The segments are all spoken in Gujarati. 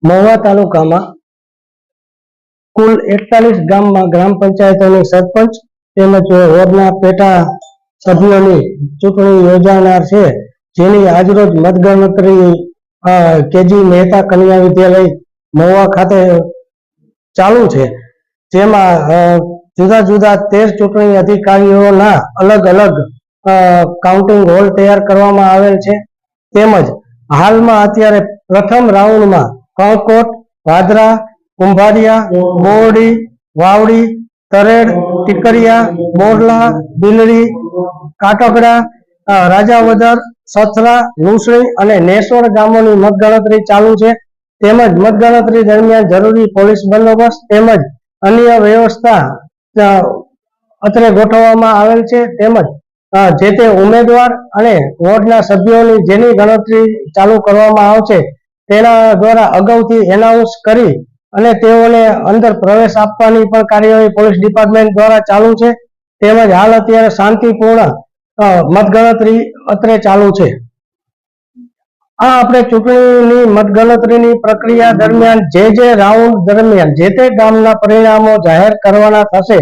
મહુવા તાલુકામાં કુલ 41 ગામમાં ગ્રામ પંચાયતોની સરપંચ તેમજ વોર્ડના પેટા સભ્યોની ચૂંટણી યોજાનાર છે, જેની આજરોજ મતગણતરી કેજી મહેતા કન્યા વિદ્યાલય મહુવા ખાતે ચાલુ છે, જેમાં જુદા જુદા 13 ચૂંટણી અધિકારીઓના અલગ અલગ કાઉન્ટિંગ હોલ તૈયાર કરવામાં આવેલ છે, તેમજ હાલમાં અત્યારે પ્રથમ રાઉન્ડમાં કણકોટ, ભાદરા, કુંભારિયા, બોરડી, વાવડી, તરેડ, ટીકરિયા, બોરલા, બિલડી, કાટકડા, રાજાવદર, સથરા, લુસણી અને નેસોડ ગામોની મતગણતરી ચાલુ છે, તેમજ મતગણતરી દરમિયાન જરૂરી પોલીસ બંદોબસ્ત તેમજ અન્ય વ્યવસ્થા અત્રે ગોઠવવામાં આવેલ છે, તેમજ જે તે ઉમેદવાર અને વોર્ડના સભ્યોની જેની ગણતરી ચાલુ કરવામાં આવશે તેના દ્વારા અગાઉથી એનાઉન્સ કરી અને તેઓને અંદર પ્રવેશ આપવાની પણ કાર્યવાહી પોલીસ ડિપાર્ટમેન્ટ દ્વારા ચાલુ છે, તેમજ હાલ અત્યારે શાંતિપૂર્ણ મતગણતરી અત્રે ચાલુ છે। આ આપણે ચૂંટણીની મતગણતરીની પ્રક્રિયા દરમિયાન જે રાઉન્ડ દરમિયાન જે તે ગામના પરિણામો જાહેર કરવાના થશે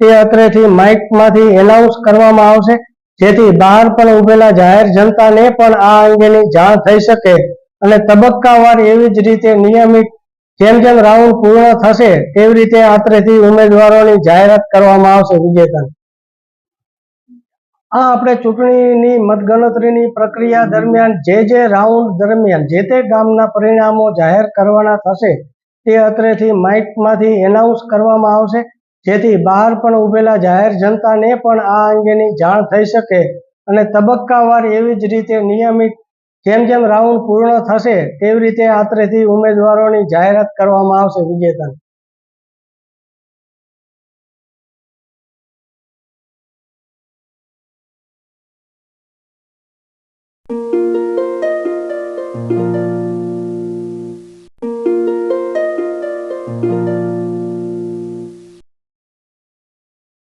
તે અત્રેથી માઇકમાંથી એનાઉન્સ કરવામાં આવશે, જેથી બહાર પણ ઉભેલા જાહેર જનતાને પણ આ અંગેની જાણ થઈ શકે અને તબક્કાવાર એવી જ રીતે નિયમિત જેમ જેમ રાઉન્ડ પૂર્ણ થશે તેવી રીતે અત્રેથી ઉમેદવારોની જાહેરાત કરવામાં આવશે વિજેતા। આ આપણે ચૂંટણીની મતગણતરીની પ્રક્રિયા દરમિયાન જે રાઉન્ડ દરમિયાન જે તે ગામના પરિણામો જાહેર કરવાના થશે તે અત્રેથી માઇકમાંથી એનાઉન્સ કરવામાં આવશે, જેથી બહાર પણ ઉભેલા જાહેર જનતાને પણ આ અંગેની જાણ થઈ શકે અને તબક્કાવાર એવી જ રીતે નિયમિત જેમ જેમ રાઉન્ડ પૂર્ણ થશે તેવી રીતે અત્રેથી ઉમેદવારોની જાહેરાત કરવામાં આવશે વિજેતા।